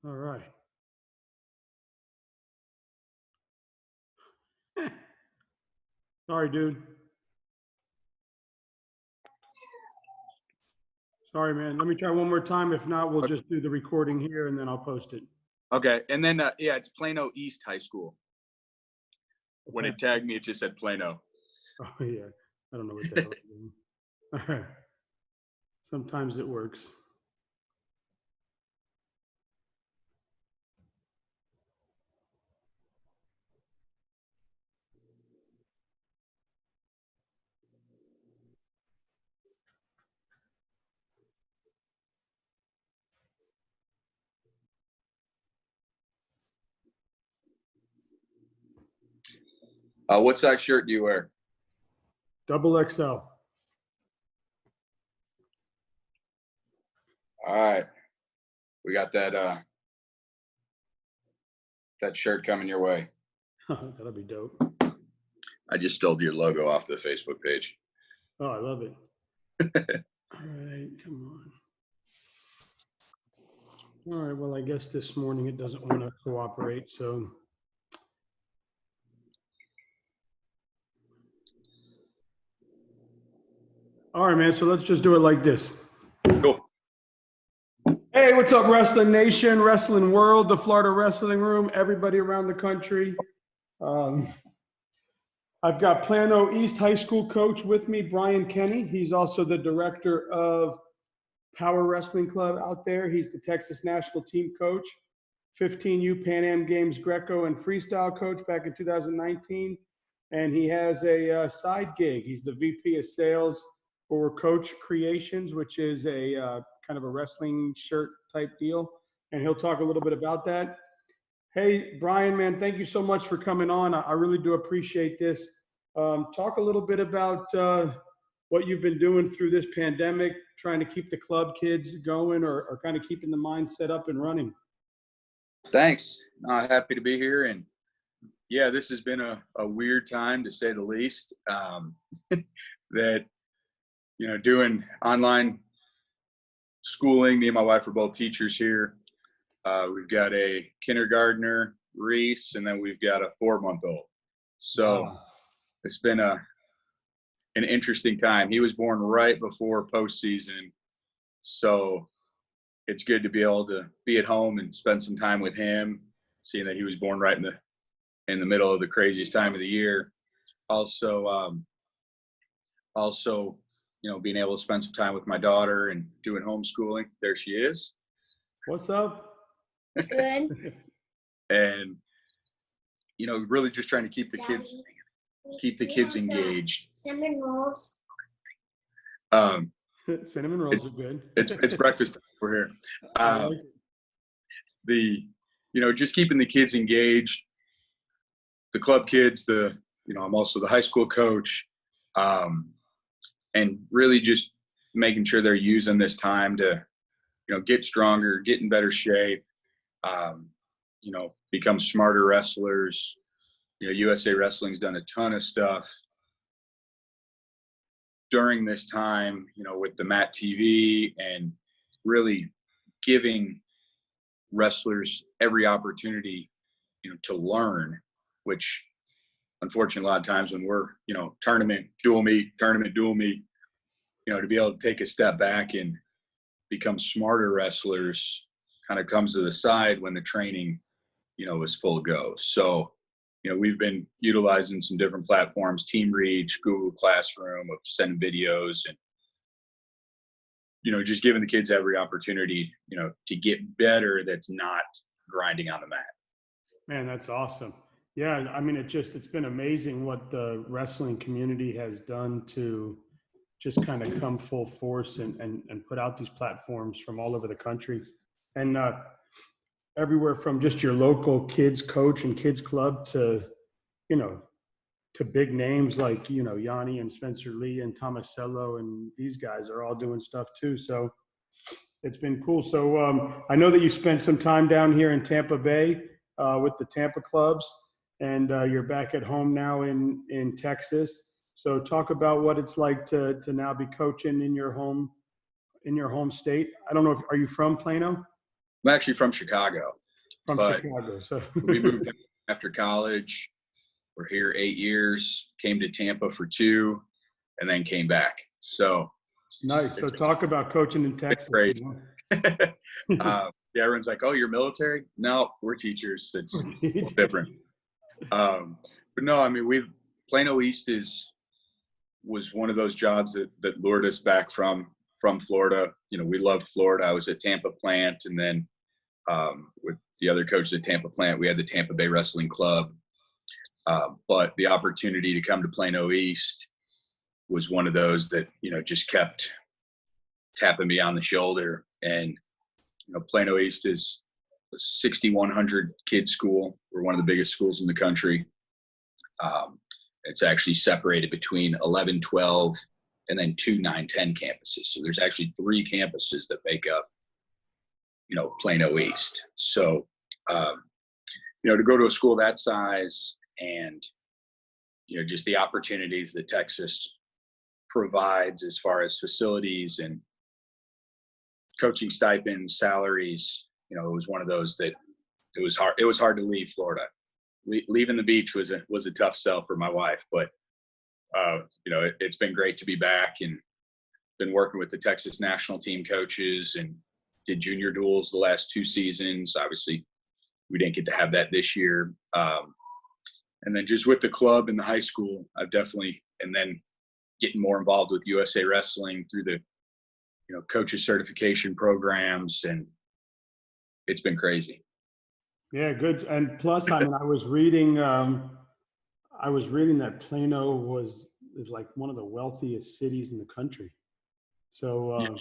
All right. Sorry, dude. Sorry, man. Let me try one more time. If not, we'll just do the recording here and then I'll post it. Okay. And then, yeah, it's Plano East High School. When Okay. it tagged me, it just said Plano. Oh, yeah. I don't know what the hell I'm doing. All right. Sometimes it works. What size shirt do you wear? Double XL. All right. We got that shirt coming your way. That'll be dope. I just stole your logo off the Facebook page. Oh, I love it. All right, come on. All right, well, I guess this morning it doesn't want to cooperate, so. All right, man, so let's just do it like this. Cool. Hey, what's up, Wrestling Nation, Wrestling World, the Florida Wrestling Room, everybody around the country. I've got Plano East High School coach with me, Bryan Kenney. He's also the director of Power Wrestling Club out there. He's the Texas national team coach, 15U Pan Am Games Greco and freestyle coach back in 2019. And he has a side gig. He's the VP of sales for Coach Creations, which is a kind of a wrestling shirt type deal. And he'll talk a little bit about that. Hey, Bryan, man, thank you so much for coming on. I really do appreciate this. Talk a little bit about what you've been doing through this pandemic, trying to keep the club kids going or kind of keeping the mindset up and running. Thanks. Happy to be here. And yeah, this has been a weird time to say the least. That, you know, doing online schooling, me and my wife are both teachers here. We've got a kindergartner, Reese, and then we've got a 4-month-old. So Wow. It's been an interesting time. He was born right before postseason, so it's good to be able to be at home and spend some time with him, seeing that he was born right in the middle of the craziest time of the year. Also, you know, being able to spend some time with my daughter and doing homeschooling. There she is. What's up? Good. And, you know, really just trying to keep the kids engaged. Cinnamon rolls. Cinnamon rolls are good. It's breakfast time. We're here. I like it. You know, just keeping the kids engaged, the club kids, you know, I'm also the high school coach, and really just making sure they're using this time to, you know, get stronger, get in better shape, you know, become smarter wrestlers. You know, USA Wrestling's done a ton of stuff during this time, you know, with the Mat TV and really giving wrestlers every opportunity, you know, to learn, which unfortunately a lot of times when we're, you know, tournament, dual meet, you know, to be able to take a step back and become smarter wrestlers kind of comes to the side when the training, you know, is full go. So, you know, we've been utilizing some different platforms, Team Reach, Google Classroom, of sending videos and, you know, just giving the kids every opportunity, you know, to get better that's not grinding on the mat. Man, that's awesome. Yeah, I mean, it's been amazing what the wrestling community has done to just kind of come full force and put out these platforms from all over the country. And everywhere from just your local kids coach and kids club to, you know, to big names like, you know, Yanni and Spencer Lee and Tomasello, and these guys are all doing stuff too. So it's been cool. So I know that you spent some time down here in Tampa Bay with the Tampa clubs, and you're back at home now in Texas. So talk about what it's like to now be coaching in your home state. I don't know are you from Plano? I'm actually from Chicago. From But Chicago. So we moved after college. We're here 8 years, came to Tampa for 2, and then came back. So nice. So talk about coaching in Texas. great. You know? Yeah, everyone's like, "Oh, you're military?" No, we're teachers. It's different. But no, I mean, Plano East was one of those jobs that lured us back from Florida. You know, we loved Florida. I was at Tampa Plant, and then with the other coaches at Tampa Plant, we had the Tampa Bay Wrestling Club. But the opportunity to come to Plano East was one of those that, you know, just kept tapping me on the shoulder. And, you know, Plano East is a 6,100 kid school. We're one of the biggest schools in the country. It's actually separated between 11, 12, and then 2, 9, 10 campuses. So there's actually 3 campuses that make up, you know, Plano East. So, you know, to go to a school that size and, you know, just the opportunities that Texas provides as far as facilities and coaching stipends, salaries, you know, it was one of those that it was hard to leave Florida. Leaving the beach was a tough sell for my wife, but you know, it's been great to be back and been working with the Texas national team coaches and did junior duels the last 2 seasons. Obviously, we didn't get to have that this year. And then just with the club and the high school, I've definitely, and then getting more involved with USA Wrestling through the, you know, coaches certification programs, and it's been crazy. Yeah, good. And plus, I mean, I was reading that Plano is like one of the wealthiest cities in the country. So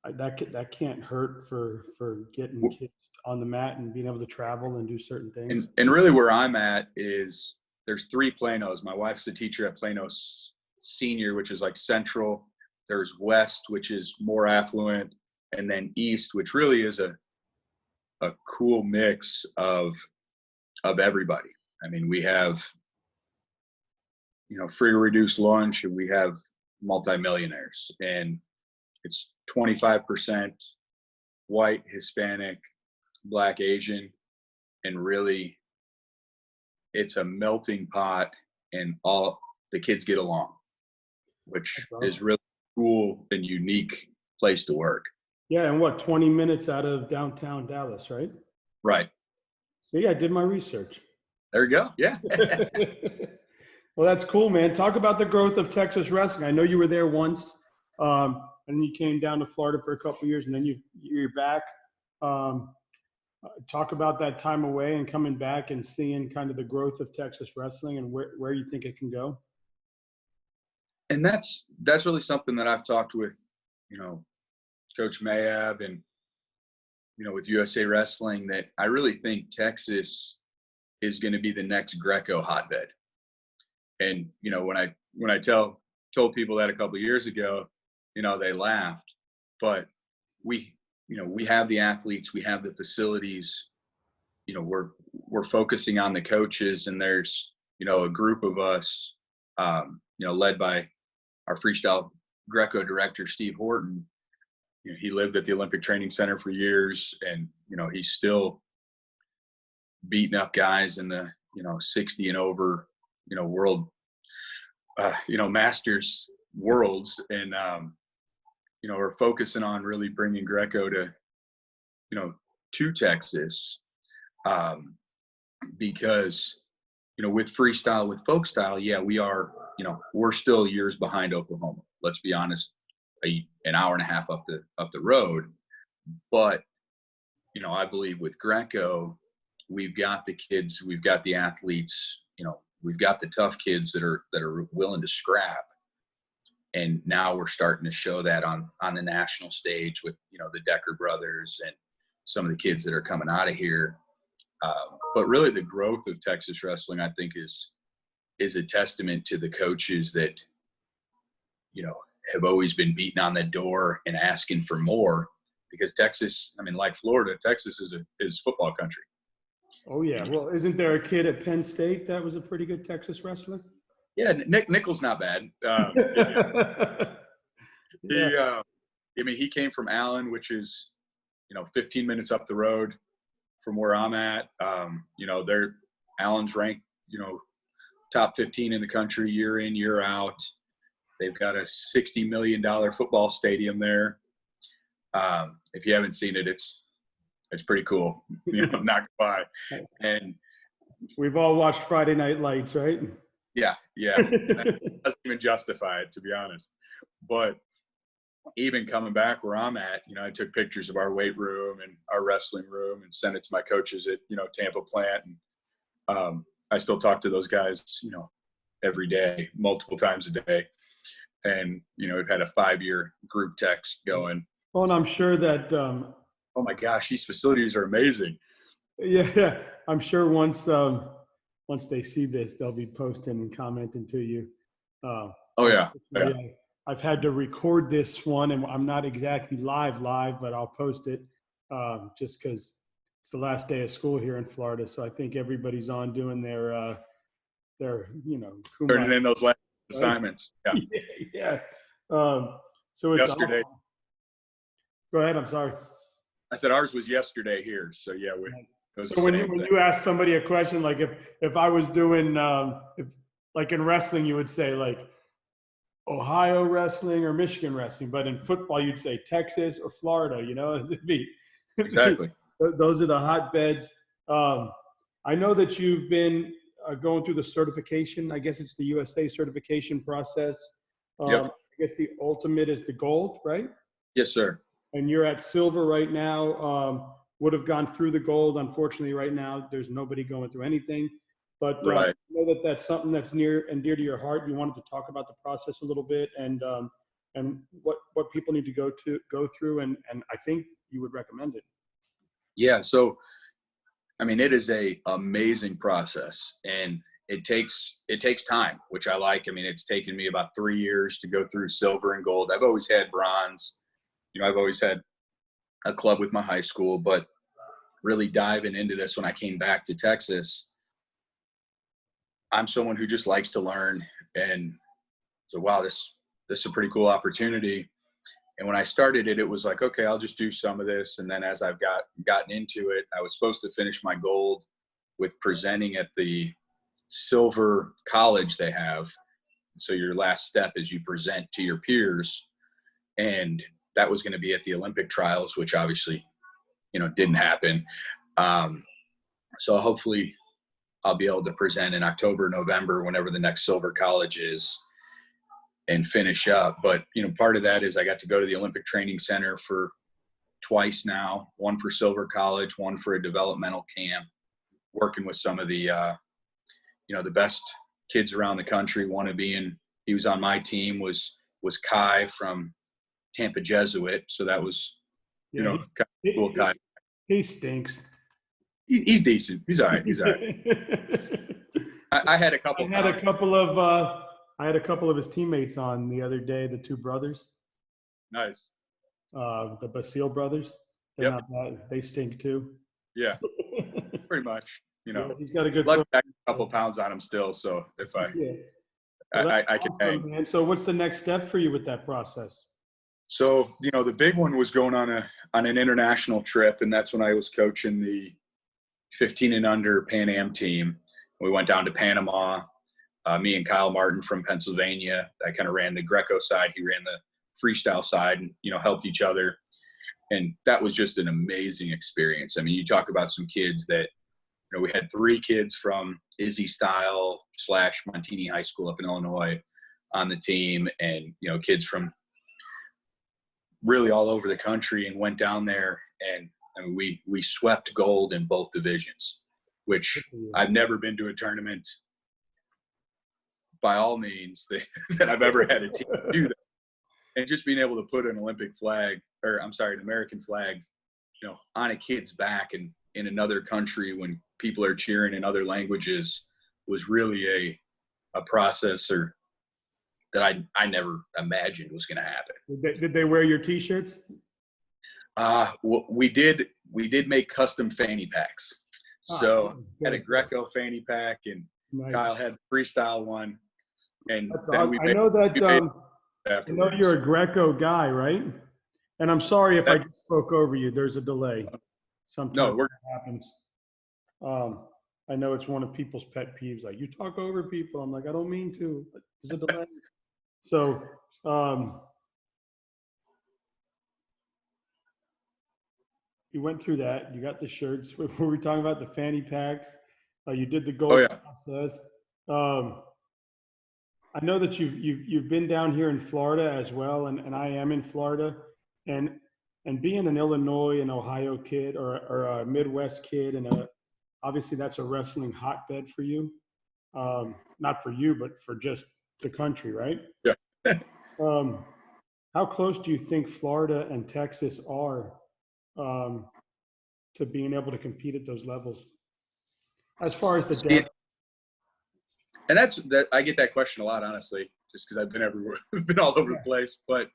that can't hurt for getting kids on the mat and being able to travel and do certain things. And really where I'm at is there's 3 Planos. My wife's a teacher at Plano Senior, which is like central. There's West, which is more affluent, and then East, which really is a cool mix of everybody. I mean, we have, you know, free or reduced lunch, and we have multimillionaires, and it's 25% white, Hispanic, Black, Asian, and really it's a melting pot, and all the kids get along, which is really cool and unique place to work. Yeah, and what, 20 minutes out of downtown Dallas, right? Right. So yeah, I did my research. There you go. Yeah. Well, that's cool, man. Talk about the growth of Texas wrestling. I know you were there once, and then you came down to Florida for a couple of years, and then you're back. Talk about that time away and coming back and seeing kind of the growth of Texas wrestling and where you think it can go. And that's really something that I've talked with, you know, Coach Mayab and, you know, with USA Wrestling, that I really think Texas is going to be the next Greco hotbed. And, you know, when I told people that a couple of years ago, you know, they laughed, but we have the athletes, we have the facilities, you know, we're focusing on the coaches, and there's, you know, a group of us, you know, led by our freestyle Greco director, Steve Horton. You know, he lived at the Olympic Training Center for years, and, you know, he's still beating up guys in the, you know, 60 and over, you know, world, you know, masters worlds. And, you know, we're focusing on really bringing Greco to, you know, to Texas, because, you know, with freestyle, with folk style, yeah, we are, you know, we're still years behind Oklahoma. Let's be honest, an hour and a half up the road. But, you know, I believe with Greco, we've got the kids, we've got the athletes, you know, we've got the tough kids that are willing to scrap. And now we're starting to show that on the national stage with, you know, the Decker brothers and some of the kids that are coming out of here. But really the growth of Texas wrestling, I think, is a testament to the coaches that, you know, have always been beating on the door and asking for more, because Texas, I mean, like Florida, Texas is football country. Oh yeah. Well, isn't there a kid at Penn State that was a pretty good Texas wrestler? Yeah. Nichols not bad. Yeah. I mean, he came from Allen, which is, 15 minutes up the road from where I'm at. Allen's ranked, top 15 in the country year in, year out. They've got a $60 million football stadium there. If you haven't seen it, it's pretty cool. Not gonna lie. And we've all watched Friday Night Lights, right? Yeah. That doesn't even justify it, to be honest. But even coming back where I'm at, I took pictures of our weight room and our wrestling room and sent it to my coaches at, Tampa Plant. And I still talk to those guys, every day, multiple times a day. And, we've had a 5-year group text going. Well, and I'm sure that oh my gosh, these facilities are amazing. Yeah. I'm sure once they see this, they'll be posting and commenting to you. Oh yeah. I've had to record this one, and I'm not exactly live, but I'll post it just because it's the last day of school here in Florida. So I think everybody's on doing their turning in those last assignments. Yeah. Yeah. So it's yesterday. Go ahead. I'm sorry. I said ours was yesterday here. So yeah, so when you ask somebody a question, like if I was doing if like in wrestling, you would say like Ohio wrestling or Michigan wrestling, but in football you'd say Texas or Florida. It'd be exactly. Those are the hotbeds. I know that you've been going through the certification. I guess it's the USA certification process. Yep. I guess the ultimate is the gold, right? Yes, sir. And you're at silver right now. Would have gone through the gold. Unfortunately, right now, there's nobody going through anything. But right. I know that that's something that's near and dear to your heart. You wanted to talk about the process a little bit and what people need to go through. And I think you would recommend it. Yeah. So, it is a amazing process, and it takes time, which I like. It's taken me about 3 years to go through silver and gold. I've always had bronze. I've always had a club with my high school, but really diving into this when I came back to Texas, I'm someone who just likes to learn. And so, wow, this is a pretty cool opportunity. And when I started it, it was like, okay, I'll just do some of this. And then as I've gotten into it, I was supposed to finish my gold with presenting at the silver college they have. So your last step is you present to your peers. And that was going to be at the Olympic trials, which obviously, didn't happen. So hopefully I'll be able to present in October, November, whenever the next silver college is, and finish up. But, part of that is I got to go to the Olympic Training Center for twice now, one for silver college, one for a developmental camp, working with some of the, the best kids around the country. He was on my team was Kai from Tampa Jesuit. So that was, kind of a cool time. He stinks. He's decent. He's all right. I had a couple. I had a couple of his teammates on the other day. The two brothers. Nice. The Basile brothers. Yep. They stink too. Yeah. Pretty much. He's got a good. I've got a couple pounds on him still. So if I can hang. Man. So what's the next step for you with that process? So, the big one was going on an international trip, and that's when I was coaching the 15 and under Pan Am team. We went down to Panama. Me and Kyle Martin from Pennsylvania. I kind of ran the Greco side. He ran the freestyle side, and, helped each other. And that was just an amazing experience. You talk about some kids that, we had 3 kids from Izzy Style / Montini High School up in Illinois on the team, and, kids from really all over the country, and went down there and we swept gold in both divisions, which I've never been to a tournament by all means that I've ever had a team do that. And just being able to put an American flag, on a kid's back and in another country when people are cheering in other languages was really a process that I never imagined was going to happen. Did they wear your T-shirts? We did make custom fanny packs. So I had a Greco fanny pack, and nice. Kyle had the freestyle one. And I know you're a Greco guy, right? And I'm sorry if I just spoke over you. There's a delay. Sometimes No, that happens. I know it's one of people's pet peeves. Like, you talk over people. I'm like, I don't mean to, but there's a delay. So, you went through that. You got the shirts. Were we talking about the fanny packs? You did the goal process. I know that you've been down here in Florida as well, and I am in Florida, and being an Illinois and Ohio kid, or a Midwest kid, and obviously that's a wrestling hotbed for you. Not for you, but for just the country, right? Yeah. How close do you think Florida and Texas are to being able to compete at those levels? As far as the depth. And that I get that question a lot, honestly, just because I've been everywhere, been all over the place. But,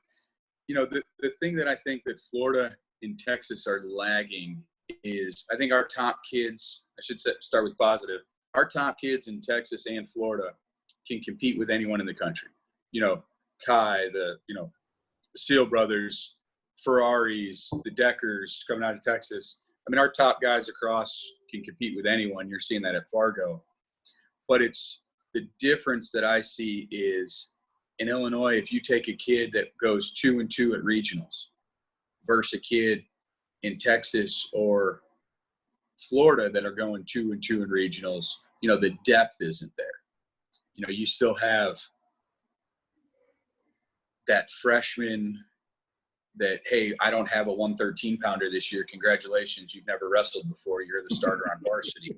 you know, the thing that I think that Florida and Texas are lagging is, I think our top kids, I should start with positive, our top kids in Texas and Florida can compete with anyone in the country. You know, Kai, the Seal brothers, Ferraris, the Deckers coming out of Texas. I mean, our top guys across can compete with anyone. You're seeing that at Fargo. But it's the difference that I see is in Illinois, if you take a kid that goes 2-2 at regionals versus a kid in Texas or Florida that are going 2-2 in regionals, you know, the depth isn't there. You know, you still have that freshman that, hey, I don't have a 113 pounder this year. Congratulations. You've never wrestled before. You're the starter on varsity.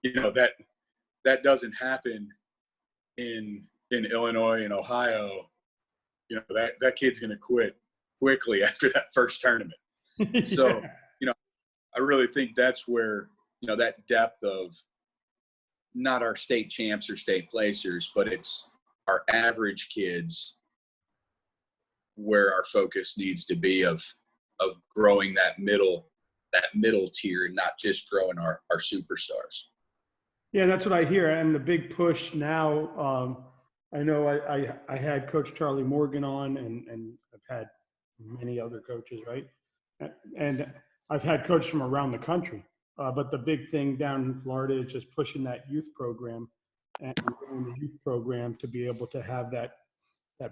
You know, that doesn't happen in Illinois and Ohio. You know, that kid's going to quit quickly after that first tournament. Yeah. So, you know, I really think that's where, you know, that depth of not our state champs or state placers, but it's our average kids where our focus needs to be of growing that middle tier and not just growing our superstars. Yeah, that's what I hear. And the big push now, I know I had Coach Charlie Morgan on, and I've had many other coaches, right? And I've had coaches from around the country. But the big thing down in Florida is just pushing that youth program and growing the youth program to be able to have that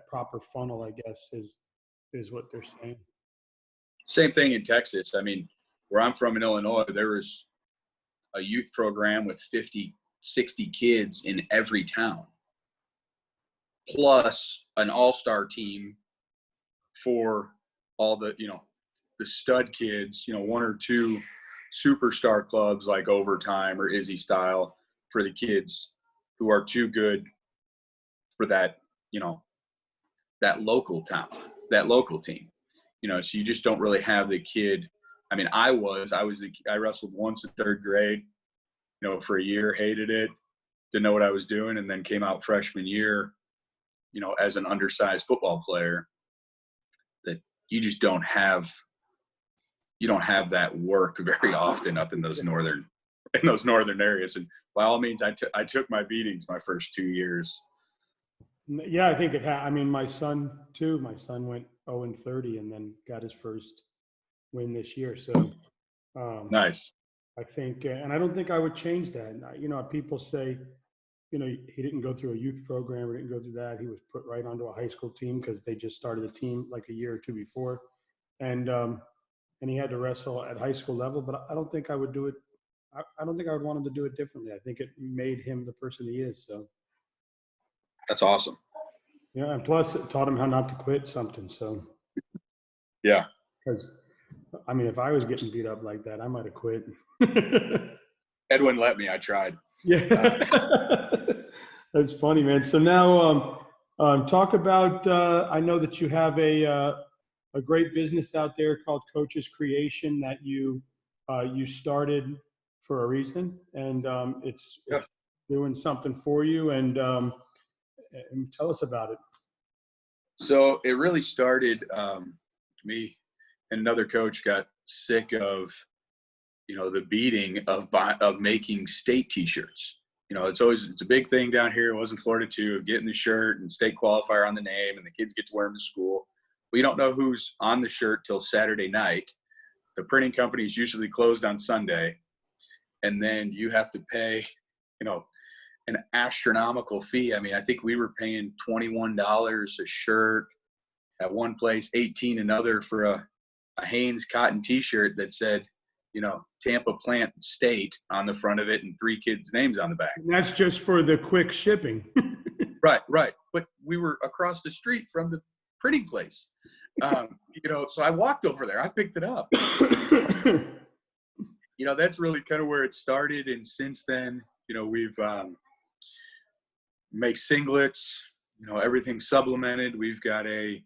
proper funnel, I guess, is what they're saying. Same thing in Texas. I mean, where I'm from in Illinois, there was a youth program with 50, 60 kids in every town, plus an all-star team for all the, you know, the stud kids, you know, one or two superstar clubs like Overtime or Izzy Style for the kids who are too good for that, you know, that local town, that local team. You know, so you just don't really have the kid. I mean, I wrestled once in third grade, you know, for a year, hated it, didn't know what I was doing, and then came out freshman year, you know, as an undersized football player. That you just don't have that work very often up in those northern areas. And by all means, I took my beatings my first 2 years. Yeah, I think I mean, my son too. My son went 0-30 and then got his first win this year. So Nice. I think, and I don't think I would change that. You know, people say, you know, he didn't go through a youth program or didn't go through that. He was put right onto a high school team because they just started a team like a year or two before, and he had to wrestle at high school level. But I don't think I would do it. I don't think I would want him to do it differently. I think it made him the person he is. So that's awesome. Yeah, and plus it taught him how not to quit something. So yeah, because I mean, if I was getting beat up like that, I might have quit. Ed wouldn't let me. I tried. Yeah, that's funny, man. So now, talk about. I know that you have a great business out there called Coach's Creation that you started for a reason, and it's doing something for you. And tell us about it. So it really started. Me and another coach got sick of, you know, the beating of making state T-shirts. You know, it's a big thing down here. It was in Florida too, of getting the shirt and state qualifier on the name, and the kids get to wear them to school. we don't know who's on the shirt till Saturday night. The printing company is usually closed on Sunday. And then you have to pay, an astronomical fee. I mean, I think we were paying $21 a shirt at one place, 18 another for a Hanes cotton T-shirt that said, Tampa Plant State on the front of it and 3 kids' names on the back. And that's just for the quick shipping. Right. But we were across the street from the printing place. So I walked over there. I picked it up. That's really kind of where it started. And since then, we've make singlets, everything's supplemented. We've got a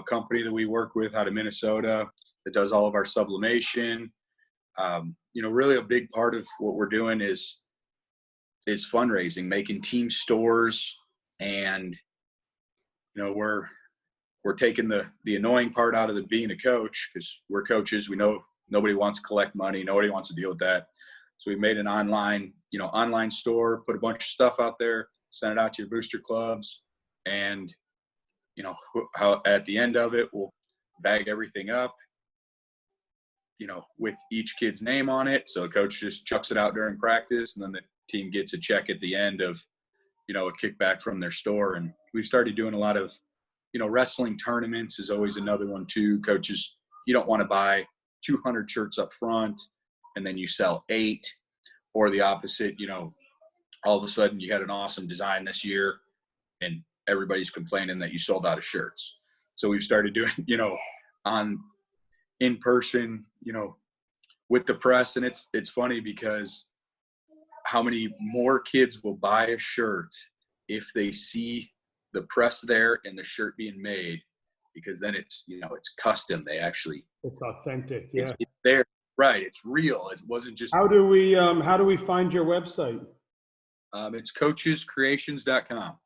company that we work with out of Minnesota that does all of our sublimation. Really a big part of what we're doing is fundraising, making team stores, and we're taking the annoying part out of being a coach, because we're coaches. We know nobody wants to collect money, nobody wants to deal with that. So we made an online store, put a bunch of stuff out there, send it out to your booster clubs, and how at the end of it we'll bag everything up, with each kid's name on it. So the coach just chucks it out during practice, and then the team gets a check at the end of, a kickback from their store. And we started doing a lot of, wrestling tournaments is always another one too. Coaches, you don't want to buy 200 shirts up front and then you sell 8, or the opposite, all of a sudden you had an awesome design this year and everybody's complaining that you sold out of shirts. So we've started doing, on in person, with the press. And it's funny because how many more kids will buy a shirt if they see the press there and the shirt being made, because then it's, it's custom. They actually, It's authentic. Yeah. it's there. Right. It's real. It wasn't just, How do we find your website? it's coachescreations.com.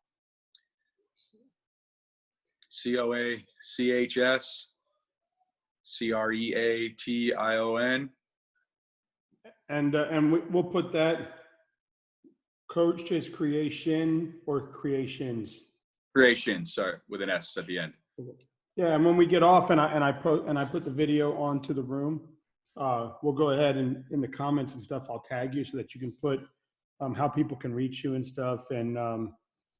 COACHSCREATION. And we'll put that Coach's Creation or Creations. Creations, sorry, with an S at the end. Yeah, and when we get off and I put the video onto the room, we'll go ahead and in the comments and stuff, I'll tag you so that you can put how people can reach you and stuff. And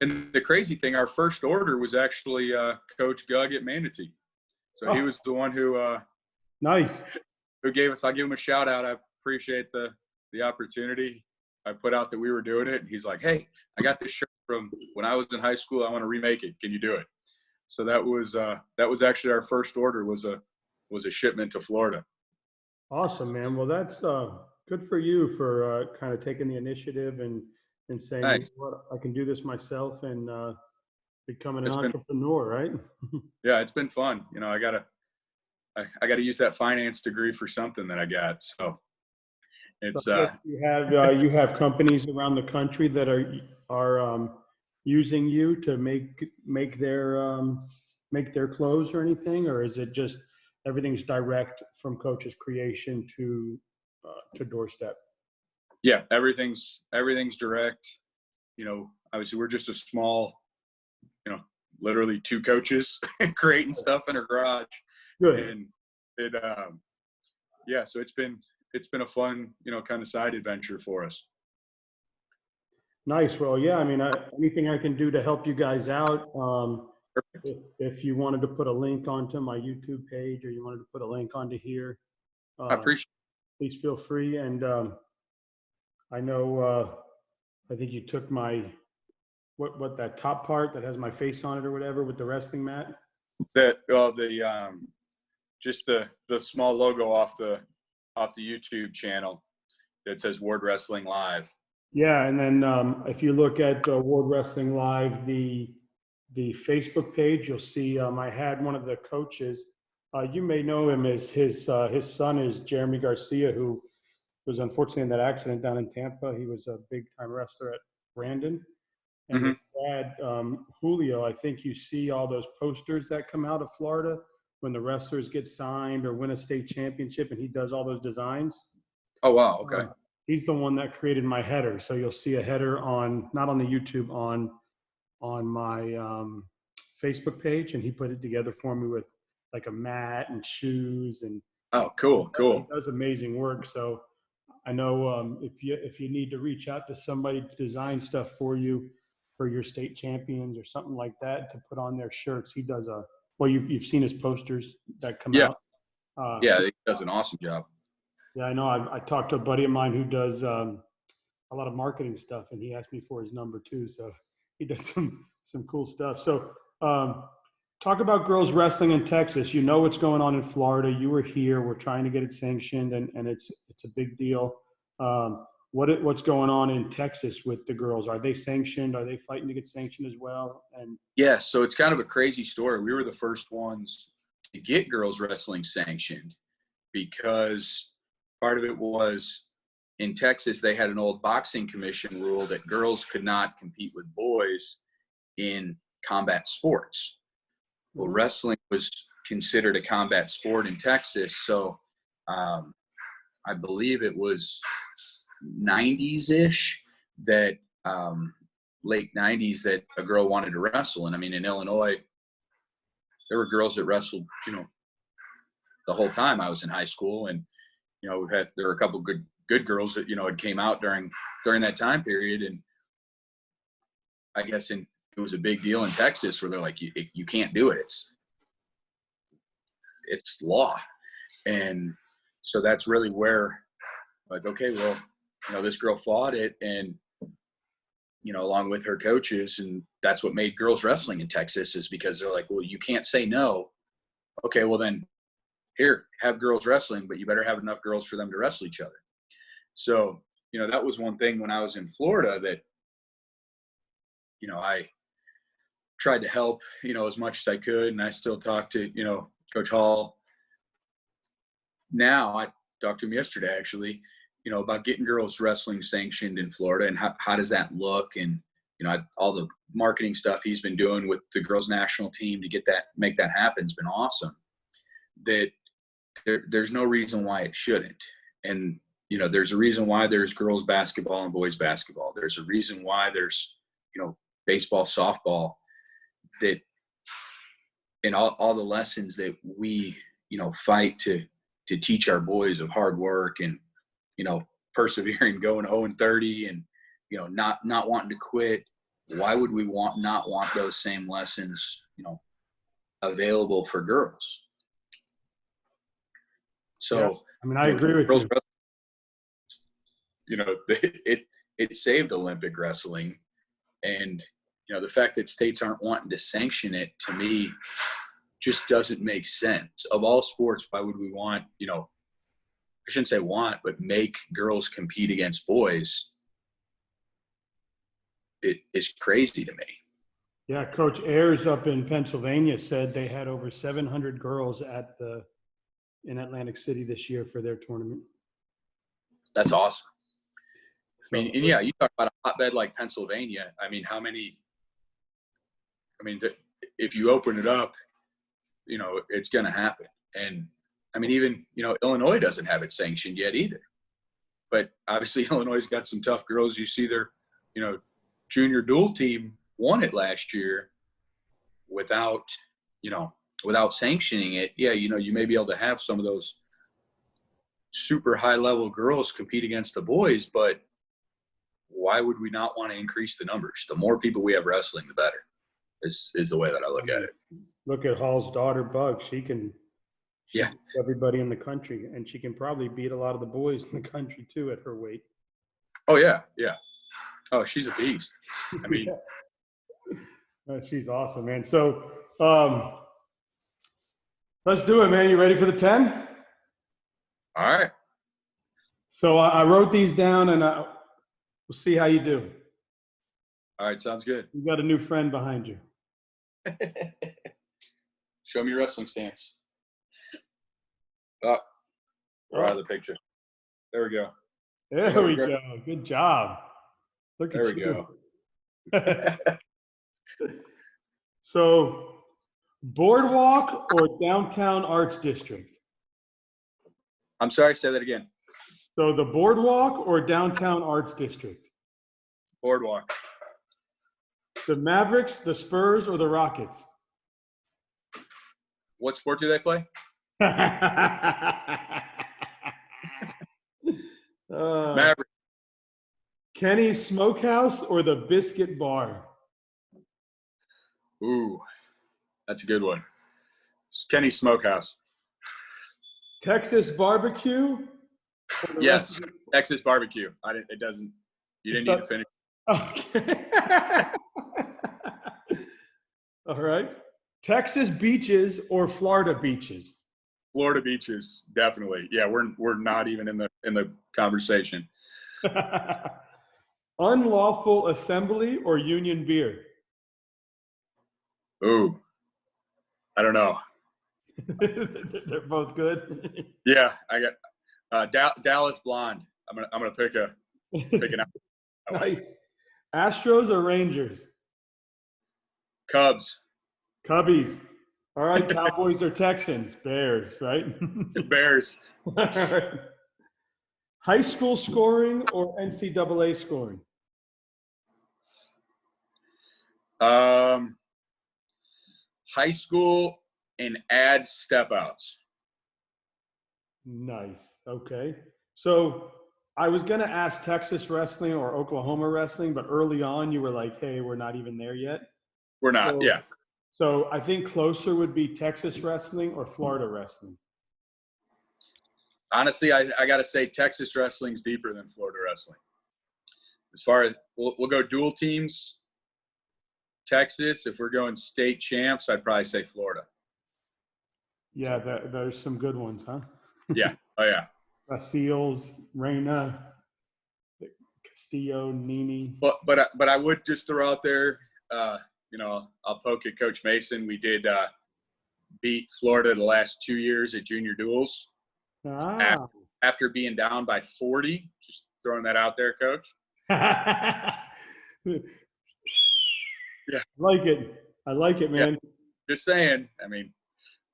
the crazy thing, our first order was actually Coach Gug at Manatee. So he was the one who nice. Who gave us, I'll give him a shout out. I appreciate the opportunity. I put out that we were doing it, and he's like, "Hey, I got this shirt from when I was in high school. I want to remake it. Can you do it?" So that was actually our first order, was a shipment to Florida. Awesome, man. Well, that's good for you for kind of taking the initiative and saying, Thanks. "You know what, I can do this myself," and becoming an entrepreneur, right? Yeah, it's been fun. I gotta use that finance degree for something that I got. So it's so you have companies around the country that are using you to make their clothes or anything, or is it just everything's direct from Coach's Creation to doorstep? Yeah, everything's direct. Obviously we're just a small, literally 2 coaches creating stuff in a garage. Good. And it so it's been a fun, kind of side adventure for us. Nice. Well, yeah, I mean, anything I can do to help you guys out. If you wanted to put a link onto my YouTube page, or you wanted to put a link onto here, I appreciate please feel free. And I know, I think you took my, what that top part that has my face on it or whatever with the wrestling mat. that. Well, just the small logo off the YouTube channel that says Ward Wrestling Live. Yeah, and then if you look at Ward Wrestling Live, the Facebook page, you'll see I had one of the coaches. You may know him as his son is Jeremy Garcia, who was unfortunately in that accident down in Tampa. He was a big time wrestler at Brandon. And his dad, Julio, I think you see all those posters that come out of Florida when the wrestlers get signed or win a state championship, and he does all those designs. Oh, wow. Okay. He's the one that created my header. So you'll see a header not on the YouTube, on my Facebook page, and he put it together for me with like a mat and shoes, and Oh, cool, he cool. does amazing work. So I know if you need to reach out to somebody to design stuff for you for your state champions or something like that to put on their shirts, he does well. You've seen his posters that come Yeah, out. yeah, he does an awesome job. Yeah, I know. I talked to a buddy of mine who does a lot of marketing stuff, and he asked me for his number too. So he does some cool stuff. So talk about girls wrestling in Texas. You know what's going on in Florida. You were here. We're trying to get it sanctioned, and it's a big deal. What's going on in Texas with the girls? Are they sanctioned? Are they fighting to get sanctioned as well? And Yeah, so it's kind of a crazy story. We were the first ones to get girls wrestling sanctioned because part of it was in Texas, they had an old boxing commission rule that girls could not compete with boys in combat sports. Well, wrestling was considered a combat sport in Texas. So I believe it was 90s-ish that late 90s that a girl wanted to wrestle. And I mean, in Illinois, there were girls that wrestled, the whole time I was in high school. And, there were a couple good girls that, had came out during that time period. And I guess it was a big deal in Texas where they're like, you can't do it. It's law. And so that's really where, like, okay, well, this girl fought it and, along with her coaches, and that's what made girls wrestling in Texas is because they're like, well, you can't say no. Okay, well then here, have girls wrestling, but you better have enough girls for them to wrestle each other. So, that was one thing when I was in Florida that, I tried to help, as much as I could. And I still talk to, Coach Hall. Now I talked to him yesterday, actually, about getting girls wrestling sanctioned in Florida and how does that look? And, all the marketing stuff he's been doing with the girls national team to make that happen has been awesome. That there's no reason why it shouldn't. And, there's a reason why there's girls basketball and boys basketball. There's a reason why there's, baseball, softball, that in all the lessons that we, fight to teach our boys of hard work and, persevering, going 0-30 and, not wanting to quit. Why would we not want those same lessons, available for girls? So, yeah, I mean, I agree with you. It saved Olympic wrestling. And, the fact that states aren't wanting to sanction it, to me, just doesn't make sense. Of all sports, why would we want, I shouldn't say want, but make girls compete against boys? It is crazy to me. Yeah, Coach Ayers up in Pennsylvania said they had over 700 girls in Atlantic City this year for their tournament. That's awesome. So, I mean, and yeah, you talk about a hotbed like Pennsylvania. I mean, if you open it up, it's going to happen. And I mean, even, Illinois doesn't have it sanctioned yet either. But obviously Illinois's got some tough girls. You see their, junior dual team won it last year without sanctioning it. Yeah, you may be able to have some of those super high level girls compete against the boys, but why would we not want to increase the numbers? The more people we have wrestling, the better is the way that I look at it. Look at Hall's daughter, Bug. She beat everybody in the country, and she can probably beat a lot of the boys in the country too at her weight. Oh yeah. Yeah. Oh, she's a beast. I mean, she's awesome, man. So let's do it, man. You ready for the 10? All right. So I wrote these down, and we'll see how you do. All right, sounds good. You got a new friend behind you. Show me your wrestling stance. Oh, we're out of the picture. There we go. There we go. Good job. Look at you. There we go. So, Boardwalk or Downtown Arts District? I'm sorry, say that again. So, the Boardwalk or Downtown Arts District? Boardwalk. The Mavericks, the Spurs, or the Rockets? What sport do they play? Maverick. Kenney Smokehouse or the Biscuit Bar? Ooh, that's a good one. It's Kenney Smokehouse. Texas Barbecue? Or the Yes, rest Texas barbecue. It doesn't. You didn't need to finish. Okay. All right. Texas beaches or Florida beaches? Florida beaches, definitely. Yeah, we're not even in the conversation. Unlawful assembly or union beer? Ooh, I don't know. They're both good. Yeah, I got Dallas Blonde. I'm gonna pick an out. Nice. Astros or Rangers? Cubs, Cubbies. All right. Cowboys or Texans? Bears, right? Bears. All right. High school scoring or NCAA scoring? High school and add step outs. Nice. Okay. So I was going to ask Texas wrestling or Oklahoma wrestling, but early on you were like, hey, we're not even there yet. We're not. So, Yeah. So I think closer would be Texas wrestling or Florida wrestling. Honestly, I got to say Texas wrestling's deeper than Florida wrestling. As far as we'll go dual teams, Texas. If we're going state champs, I'd probably say Florida. Yeah, there's some good ones, huh? Yeah. Oh yeah. Seals, Reyna, Castillo, Nini. But I would just throw out there, I'll poke at Coach Mason. We did beat Florida the last 2 years at junior duels. After being down by 40. Just throwing that out there, Coach. Yeah. I like it, man. Yeah. Just saying. I mean,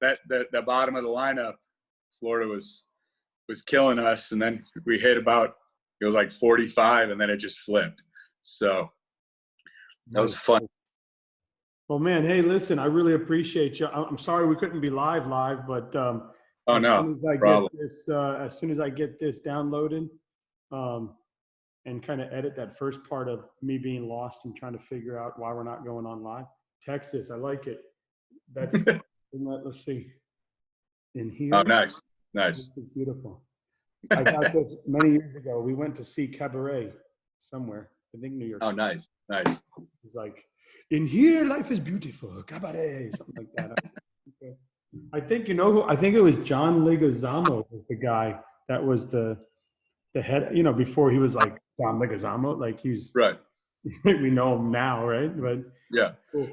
that the bottom of the lineup, Florida was killing us, and then we hit about, it was like 45, and then it just flipped. So that was fun. Well, man, hey, listen, I really appreciate you. I'm sorry we couldn't be live, but as soon as I get this downloaded, and kind of edit that first part of me being lost and trying to figure out why we're not going on live. Texas, I like it. That's let's see. In here. Oh, nice. This is beautiful. I got this many years ago. We went to see Cabaret somewhere. I think New York. Oh, nice. It's like, in here, life is beautiful. Cabaret, something like that. Okay. I think I think it was John Leguizamo was the guy that was the head. Before he was like John Leguizamo, like he's right. We know him now, right? But yeah, cool.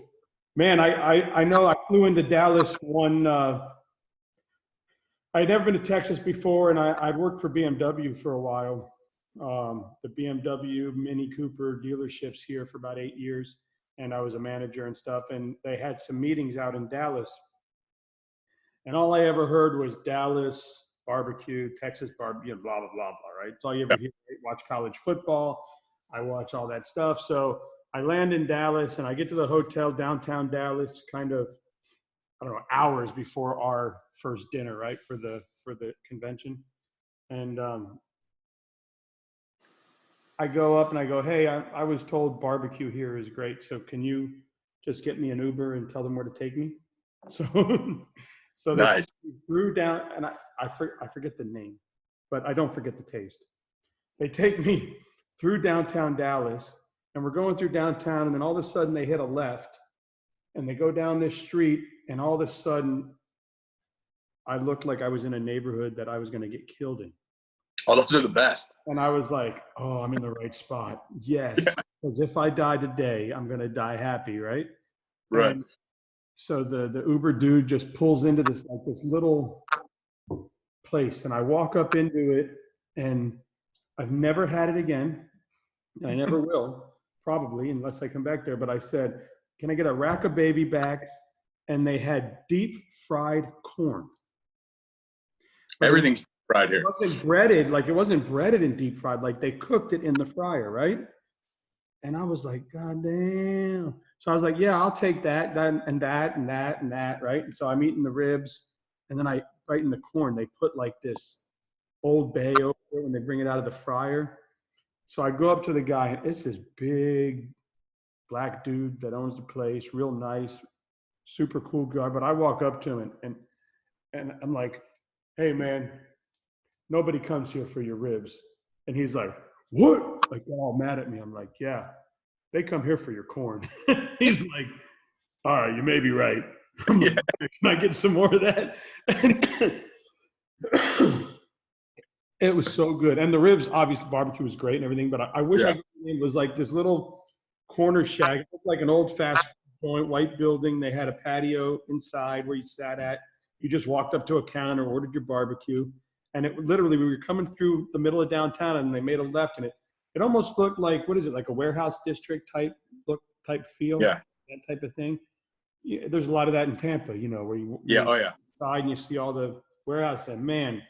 Man, I know I flew into Dallas one. I'd never been to Texas before, and I'd worked for BMW for a while. The BMW Mini Cooper dealerships here for about 8 years, and I was a manager and stuff. And they had some meetings out in Dallas, and all I ever heard was Dallas barbecue, Texas barbecue, blah blah blah blah. Right? It's all you ever hear. Right? Watch college football. I watch all that stuff. So I land in Dallas, and I get to the hotel downtown Dallas, kind of, I don't know, hours before our first dinner, right, for the convention. And I go up and I go, hey, I was told barbecue here is great, so can you just get me an Uber and tell them where to take me? So nice. They threw down, and I forget the name, but I don't forget the taste. They take me through downtown Dallas, and we're going through downtown, and then all of a sudden they hit a left, and they go down this street, and all of a sudden I looked like I was in a neighborhood that I was going to get killed in. Oh, those are the best. And I was like, oh, I'm in the right spot. Yes. Because if I die today, I'm going to die happy, right? Right. And so the Uber dude just pulls into this little place, and I walk up into it, and I've never had it again. I never will, probably, unless I come back there. But I said, can I get a rack of baby backs? And they had deep fried corn. But everything's fried here. It wasn't breaded in deep fried, like they cooked it in the fryer, right? And I was like, God damn. So I was like, yeah, I'll take that, and that, and that, and that, right? And so I'm eating the ribs, and then right in the corn, they put like this Old Bay over it when they bring it out of the fryer. So I go up to the guy, and it's this big black dude that owns the place, real nice, super cool guy. But I walk up to him, and I'm like, hey, man, nobody comes here for your ribs. And he's like, what? Like, all mad at me. I'm like, yeah, they come here for your corn. He's like, all right, you may be right. I'm like, can I get some more of that? It was so good. And the ribs, obviously, barbecue was great and everything, but I wish it was like this little corner shack. It looked like an old fast food joint, white building. They had a patio inside where you sat at. You just walked up to a counter, ordered your barbecue. And it literally, we were coming through the middle of downtown and they made a left, and it almost looked like, what is it, like a warehouse district type feel? Yeah. That type of thing. Yeah, there's a lot of that in Tampa, where you side and you see all the warehouse. And man,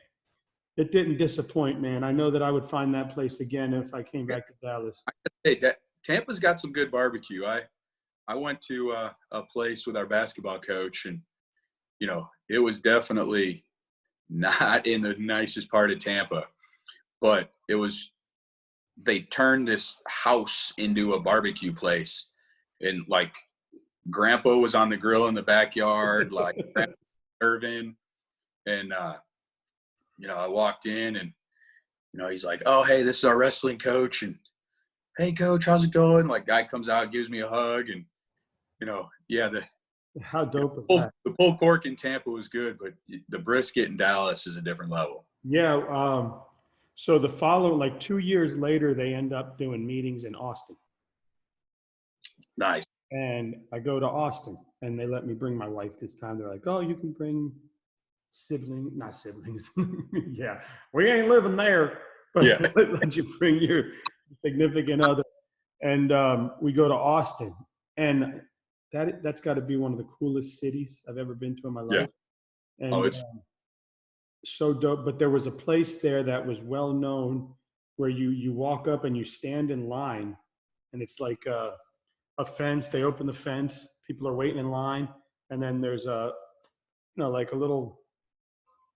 it didn't disappoint, man. I know that I would find that place again if I came back to Dallas. Hey, Tampa's got some good barbecue. I went to a place with our basketball coach, and it was definitely not in the nicest part of Tampa, but they turned this house into a barbecue place, and like Grandpa was on the grill in the backyard, like serving, and I walked in, and he's like, oh, hey, this is our wrestling coach, and hey, coach, how's it going? Like, guy comes out, gives me a hug, and how dope is that? The pulled pork in Tampa was good, but the brisket in Dallas is a different level. Yeah. So the following, like 2 years later, they end up doing meetings in Austin. Nice. And I go to Austin, and they let me bring my wife this time. They're like, oh, you can bring not siblings. Yeah, we ain't living there, but let you bring your significant other. And we go to Austin, and that's got to be one of the coolest cities I've ever been to in my life. And it's so dope. But there was a place there that was well known where you walk up and you stand in line, and it's like a fence. They open the fence, people are waiting in line, and then there's like a little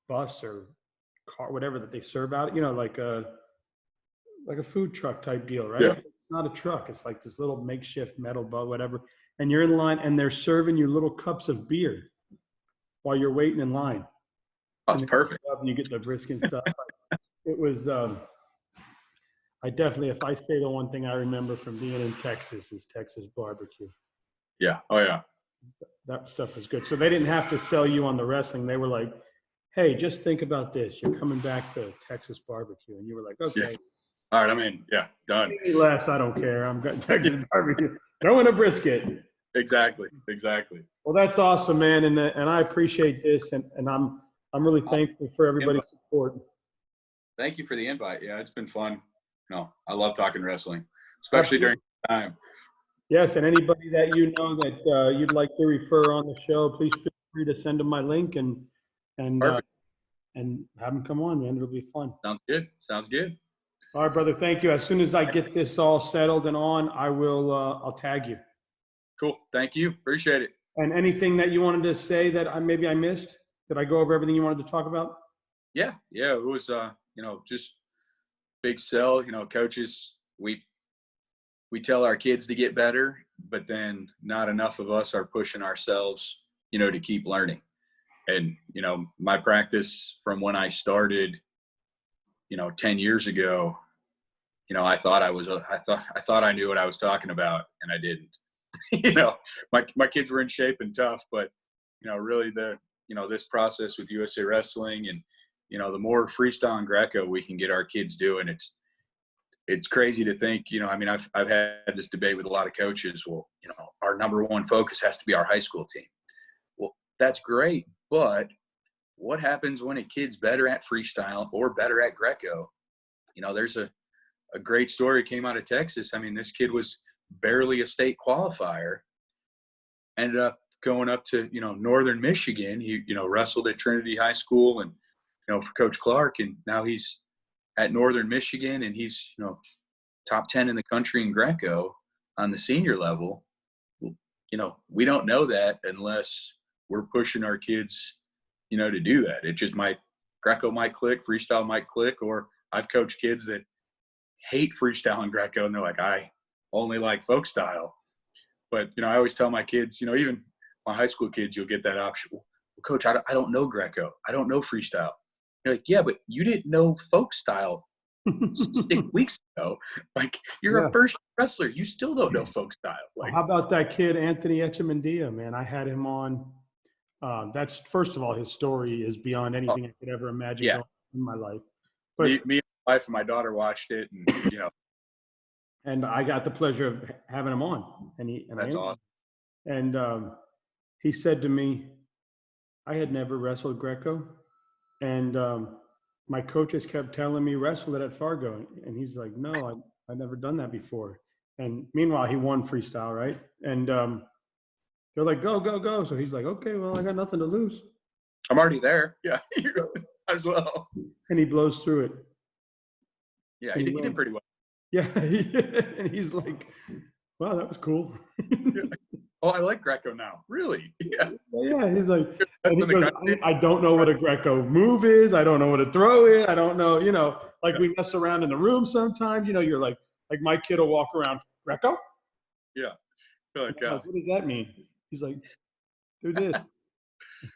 bus or car, whatever, that they serve out, like a food truck type deal, right? Yeah. It's not a truck. It's like this little makeshift metal boat, whatever. And you're in line, and they're serving you little cups of beer while you're waiting in line. That's perfect. And you get the brisket and stuff. It was, I definitely, if I say the one thing I remember from being in Texas is Texas barbecue. Yeah. Oh, yeah. That stuff was good. So they didn't have to sell you on the wrestling. They were like, hey, just think about this. You're coming back to Texas barbecue. And you were like, okay. Yeah. All right. I mean, yeah, done. Any less, I don't care. I'm going to Texas barbecue. Throw in a brisket. Exactly. Well, that's awesome, man. And I appreciate this. And I'm really thankful for everybody's support. Thank you for the invite. Yeah, it's been fun. I love talking wrestling, especially during the time. Yes, and anybody that you know that you'd like to refer on the show, please feel free to send them my link and have them come on, man. It'll be fun. Sounds good. All right, brother. Thank you. As soon as I get this all settled and on, I'll tag you. Cool. Thank you. Appreciate it. And anything that you wanted to say that maybe I missed? Did I go over everything you wanted to talk about? Yeah. It was just big sell. Coaches, we tell our kids to get better, but then not enough of us are pushing ourselves, to keep learning. And, my practice from when I started, 10 years ago, I thought I knew what I was talking about, and I didn't. My kids were in shape and tough, but, really this process with USA Wrestling and, the more freestyle and Greco we can get our kids doing, it's crazy to think, I've had this debate with a lot of coaches. Well, our number one focus has to be our high school team. Well, that's great, but what happens when a kid's better at freestyle or better at Greco? There's a great story came out of Texas. This kid was barely a state qualifier, ended up going up to, Northern Michigan. He, wrestled at Trinity High School and, for Coach Clark, and now he's at Northern Michigan, and he's, top 10 in the country in Greco on the senior level. we don't know that unless we're pushing our kids, to do that. It just Greco might click, freestyle might click, or I've coached kids that hate freestyle and Greco, and they're like, I only like folk style. But, I always tell my kids, even my high school kids, you'll get that option. Well, Coach, I don't know Greco. I don't know freestyle. You're like, yeah, but you didn't know folk style 6 weeks ago. Like, you're a first wrestler. You still don't know folk style. Like, how about that kid, Anthony Echemendia, man? I had him on. That's, first of all, his story is beyond anything I could ever imagine going in my life. But me and my wife and my daughter watched it, and, and I got the pleasure of having him on. That's awesome. And he said to me, I had never wrestled Greco. And my coaches kept telling me wrestle it at Fargo. And he's like, no, I've never done that before. And meanwhile, he won freestyle, right? And they're like, go, go, go. So he's like, okay, well, I got nothing to lose. I'm already there. Yeah, might as well. And he blows through it. Yeah, he did pretty well. Yeah, and he's like, wow, that was cool. Oh, I like Greco now. Really? Yeah. Yeah, he's like, I don't know what a Greco move is. I don't know what a throw is. I don't know, like we mess around in the room sometimes. You're like my kid will walk around, Greco? Yeah. Like, what does that mean? He's like, do this.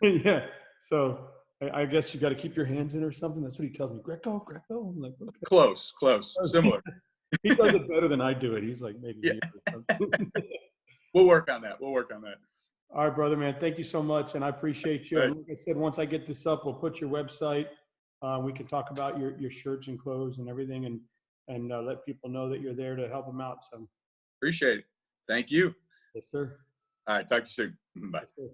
Yeah. So I guess you got to keep your hands in or something. That's what he tells me. Greco, Greco. I'm like, okay. Close, similar. He does it better than I do it. He's like, maybe. Yeah. We'll work on that. All right, brother, man. Thank you so much, and I appreciate you. Right. And like I said, once I get this up, we'll put your website. We can talk about your shirts and clothes and everything, and let people know that you're there to help them out. So appreciate it. Thank you. Yes, sir. All right. Talk to you soon. Bye. Yes, sir.